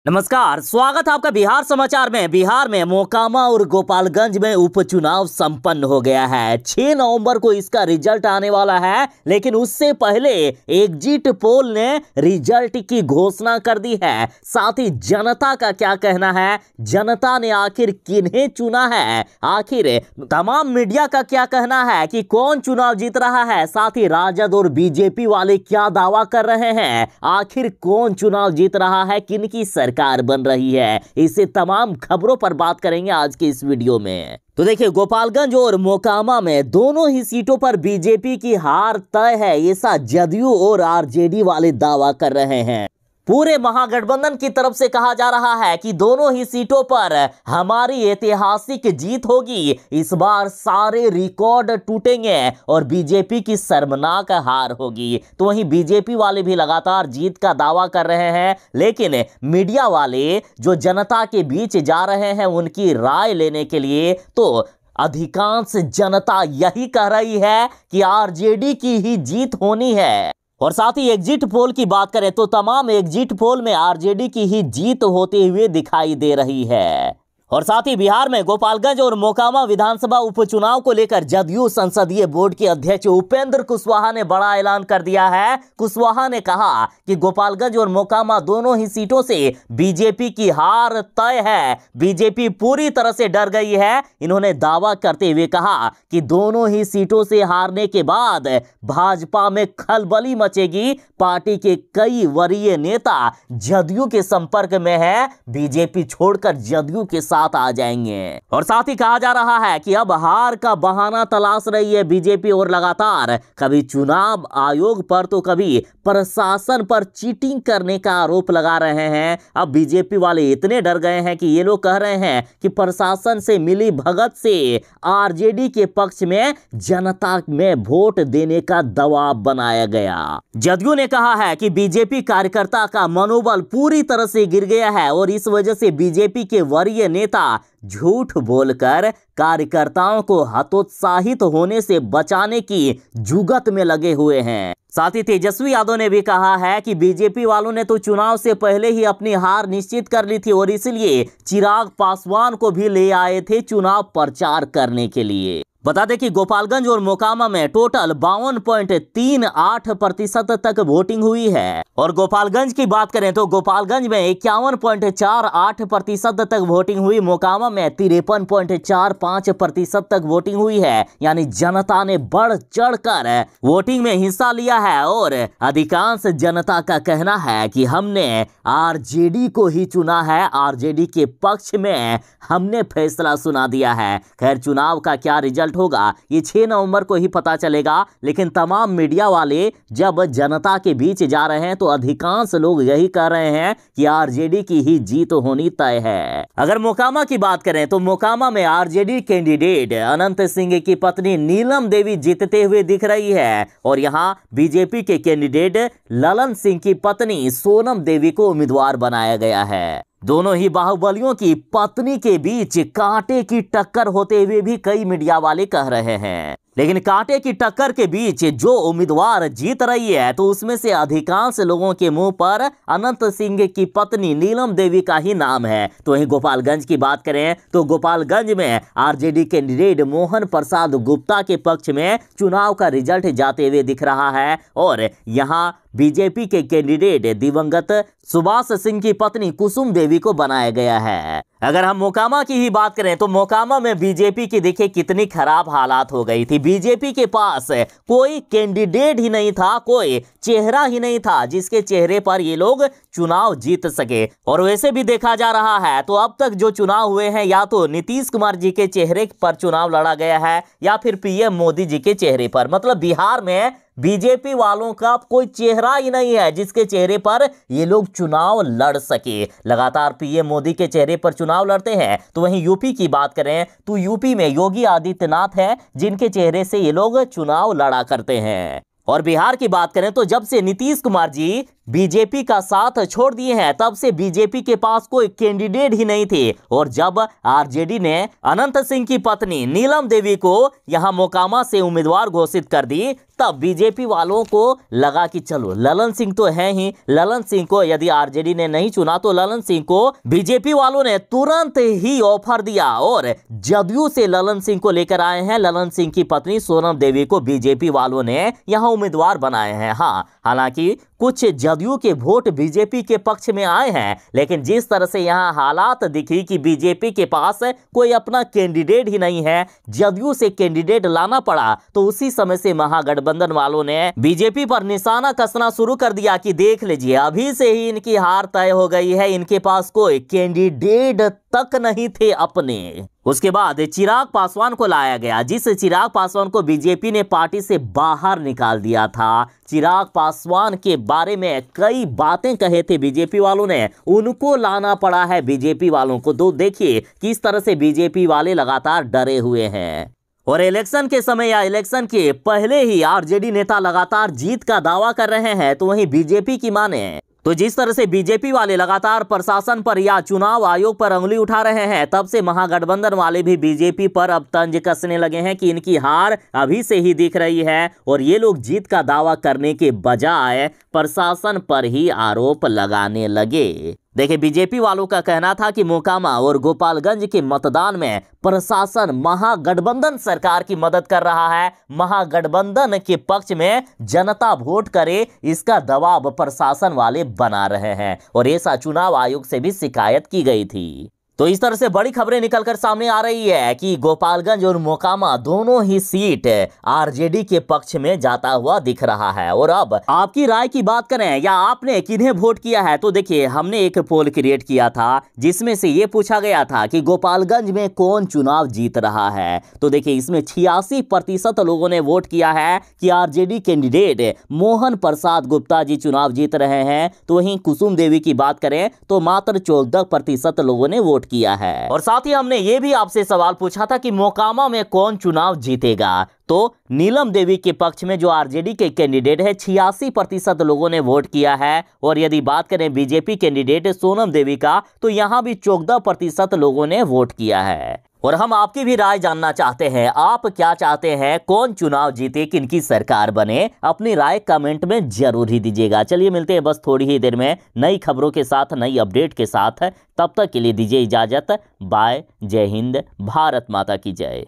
नमस्कार, स्वागत है आपका बिहार समाचार में। बिहार में मोकामा और गोपालगंज में उपचुनाव संपन्न हो गया है। 6 नवंबर को इसका रिजल्ट आने वाला है, लेकिन उससे पहले एग्जिट पोल ने रिजल्ट की घोषणा कर दी है। साथ ही जनता का क्या कहना है, जनता ने आखिर किन्हें चुना है, आखिर तमाम मीडिया का क्या कहना है कि कौन चुनाव जीत रहा है, साथ ही राजद और बीजेपी वाले क्या दावा कर रहे हैं, आखिर कौन चुनाव जीत रहा है, किनकी सरकार बन रही है। इसे तमाम खबरों पर बात करेंगे आज के इस वीडियो में। तो देखिए, गोपालगंज और मोकामा में दोनों ही सीटों पर बीजेपी की हार तय है, ऐसा जदयू और आरजेडी वाले दावा कर रहे हैं। पूरे महागठबंधन की तरफ से कहा जा रहा है कि दोनों ही सीटों पर हमारी ऐतिहासिक जीत होगी। इस बार सारे रिकॉर्ड टूटेंगे और बीजेपी की शर्मनाक हार होगी। तो वहीं बीजेपी वाले भी लगातार जीत का दावा कर रहे हैं, लेकिन मीडिया वाले जो जनता के बीच जा रहे हैं उनकी राय लेने के लिए, तो अधिकांश जनता यही कह रही है कि आरजेडी की ही जीत होनी है। और साथ ही एग्जिट पोल की बात करें तो तमाम एग्जिट पोल में आरजेडी की ही जीत होते हुए दिखाई दे रही है। और साथ ही बिहार में गोपालगंज और मोकामा विधानसभा उपचुनाव को लेकर जदयू संसदीय बोर्ड के अध्यक्ष उपेंद्र कुशवाहा ने बड़ा ऐलान कर दिया है। कुशवाहा ने कहा कि गोपालगंज और मोकामा दोनों ही सीटों से बीजेपी की हार तय है। बीजेपी पूरी तरह से डर गई है। इन्होंने दावा करते हुए कहा कि दोनों ही सीटों से हारने के बाद भाजपा में खलबली मचेगी। पार्टी के कई वरीय नेता जदयू के संपर्क में है, बीजेपी छोड़कर जदयू के साथ आ जाएंगे। और साथ ही कहा जा रहा है कि अब हार का बहाना तलाश रही है बीजेपी और लगातार कभी चुनाव आयोग पर तो कभी प्रशासन पर चीटिंग करने का आरोप लगा रहे हैं। अब बीजेपी वाले इतने डर गए हैं कि ये लोग कह रहे हैं कि प्रशासन से मिली भगत से आरजेडी के पक्ष में जनता में वोट देने का दबाव बनाया गया। जदयू ने कहा है कि बीजेपी कार्यकर्ता का मनोबल पूरी तरह से गिर गया है और इस वजह से बीजेपी के वरीय नेता झूठ बोलकर कार्यकर्ताओं को हतोत्साहित होने से बचाने की जुगत में लगे हुए हैं। साथ ही तेजस्वी यादव ने भी कहा है कि बीजेपी वालों ने तो चुनाव से पहले ही अपनी हार निश्चित कर ली थी और इसलिए चिराग पासवान को भी ले आए थे चुनाव प्रचार करने के लिए। बता दें कि गोपालगंज और मोकामा में टोटल 52.38% तक वोटिंग हुई है। और गोपालगंज की बात करें तो गोपालगंज में 51.48% तक वोटिंग हुई, मोकामा में 53.45% तक वोटिंग हुई है। यानी जनता ने बढ़ चढ़कर वोटिंग में हिस्सा लिया है और अधिकांश जनता का कहना है कि हमने आरजेडी को ही चुना है, आरजेडी के पक्ष में हमने फैसला सुना दिया है। खैर, चुनाव का क्या रिजल्ट होगा ये 6 नवंबर को ही पता चलेगा, लेकिन तमाम मीडिया वाले जब जनता के बीच जा रहे हैं तो अधिकांश लोग यही कह रहे हैं कि आरजेडी की ही जीत होनी तय है। अगर मोकामा की बात करें तो मोकामा में आरजेडी कैंडिडेट अनंत सिंह की पत्नी नीलम देवी जीतते हुए दिख रही है और यहां बीजेपी के कैंडिडेट ललन सिंह की पत्नी सोनम देवी को उम्मीदवार बनाया गया है। दोनों ही बाहुबलियों की पत्नी के बीच कांटे की टक्कर होते हुए भी कई मीडिया वाले कह रहे हैं, लेकिन कांटे की टक्कर के बीच जो उम्मीदवार जीत रही है तो उसमें से अधिकांश लोगों के मुंह पर अनंत सिंह की पत्नी नीलम देवी का ही नाम है। तो वहीं गोपालगंज की बात करें तो गोपालगंज में आरजेडी कैंडिडेट मोहन प्रसाद गुप्ता के पक्ष में चुनाव का रिजल्ट जाते हुए दिख रहा है और यहां बीजेपी के कैंडिडेट दिवंगत सुभाष सिंह की पत्नी कुसुम देवी को बनाया गया है। अगर हम मोकामा की ही बात करें तो मोकामा में बीजेपी की देखिए कितनी खराब हालात हो गई थी। बीजेपी के पास कोई कैंडिडेट ही नहीं था, कोई चेहरा ही नहीं था जिसके चेहरे पर ये लोग चुनाव जीत सके। और वैसे भी देखा जा रहा है तो अब तक जो चुनाव हुए हैं या तो नीतीश कुमार जी के चेहरे पर चुनाव लड़ा गया है या फिर पीएम मोदी जी के चेहरे पर। मतलब बिहार में बीजेपी वालों का कोई चेहरा ही नहीं है जिसके चेहरे पर ये लोग चुनाव लड़ सके। लगातार पीएम मोदी के चेहरे पर चुनाव लड़ते हैं। तो वहीं यूपी की बात करें तो यूपी में योगी आदित्यनाथ है जिनके चेहरे से ये लोग चुनाव लड़ा करते हैं। और बिहार की बात करें तो जब से नीतीश कुमार जी बीजेपी का साथ छोड़ दिए हैं, तब से बीजेपी के पास कोई कैंडिडेट ही नहीं थे। और जब आरजेडी ने अनंत सिंह की पत्नी नीलम देवी को यहां मोकामा से उम्मीदवार घोषित कर दी, तब बीजेपी वालों को लगा कि चलो ललन सिंह तो है ही, ललन सिंह को यदि आरजेडी ने नहीं चुना तो ललन सिंह को बीजेपी वालों ने तुरंत ही ऑफर दिया और जदयू से ललन सिंह को लेकर आए हैं। ललन सिंह की पत्नी सोनम देवी को बीजेपी वालों ने यहां उम्मीदवार बनाए हैं। हाँ, हालांकि कुछ जदयू के वोट बीजेपी के पक्ष में आए हैं, लेकिन जिस तरह से यहां हालात दिखी कि बीजेपी के पास कोई अपना कैंडिडेट ही नहीं है, जदयू से कैंडिडेट लाना पड़ा, तो उसी समय से महागठबंधन वालों ने बीजेपी पर निशाना कसना शुरू कर दिया कि देख लीजिए अभी से ही इनकी हार तय हो गई है, इनके पास कोई कैंडिडेट तक नहीं थे अपने। उसके बाद चिराग पासवान को लाया गया, जिस चिराग पासवान को बीजेपी ने पार्टी से बाहर निकाल दिया था। चिराग पासवान के बारे में कई बातें कहे थे बीजेपी वालों ने, उनको लाना पड़ा है बीजेपी वालों को। तो देखिए किस तरह से बीजेपी वाले लगातार डरे हुए हैं। और इलेक्शन के समय या इलेक्शन के पहले ही आरजेडी नेता लगातार जीत का दावा कर रहे हैं, तो वहीं बीजेपी की माने तो जिस तरह से बीजेपी वाले लगातार प्रशासन पर या चुनाव आयोग पर उंगली उठा रहे हैं, तब से महागठबंधन वाले भी बीजेपी पर अब तंज कसने लगे हैं कि इनकी हार अभी से ही दिख रही है और ये लोग जीत का दावा करने के बजाय प्रशासन पर ही आरोप लगाने लगे। देखिए, बीजेपी वालों का कहना था कि मोकामा और गोपालगंज के मतदान में प्रशासन महागठबंधन सरकार की मदद कर रहा है, महागठबंधन के पक्ष में जनता वोट करे, इसका दबाव प्रशासन वाले बना रहे हैं और ऐसा चुनाव आयोग से भी शिकायत की गई थी। तो इस तरह से बड़ी खबरें निकलकर सामने आ रही है कि गोपालगंज और मोकामा दोनों ही सीट आरजेडी के पक्ष में जाता हुआ दिख रहा है। और अब आपकी राय की बात करें या आपने किन्हें वोट किया है, तो देखिए हमने एक पोल क्रिएट किया था जिसमें से ये पूछा गया था कि गोपालगंज में कौन चुनाव जीत रहा है। तो देखिए इसमें 86% लोगों ने वोट किया है कि आरजेडी कैंडिडेट मोहन प्रसाद गुप्ता जी चुनाव जीत रहे हैं। तो वहीं कुसुम देवी की बात करें तो मात्र 14% लोगों ने वोट किया है। और साथ ही हमने ये भी आपसे सवाल पूछा था कि मोकामा में कौन चुनाव जीतेगा, तो नीलम देवी के पक्ष में जो आरजेडी के कैंडिडेट है 86% लोगों ने वोट किया है। और यदि बात करें बीजेपी कैंडिडेट सोनम देवी का, तो यहां भी 14% लोगों ने वोट किया है। और हम आपकी भी राय जानना चाहते हैं, आप क्या चाहते हैं, कौन चुनाव जीते, किनकी सरकार बने, अपनी राय कमेंट में जरूर ही दीजिएगा। चलिए मिलते हैं बस थोड़ी ही देर में नई खबरों के साथ, नई अपडेट के साथ। तब तक के लिए दीजिए इजाजत। बाय, जय हिंद, भारत माता की जय।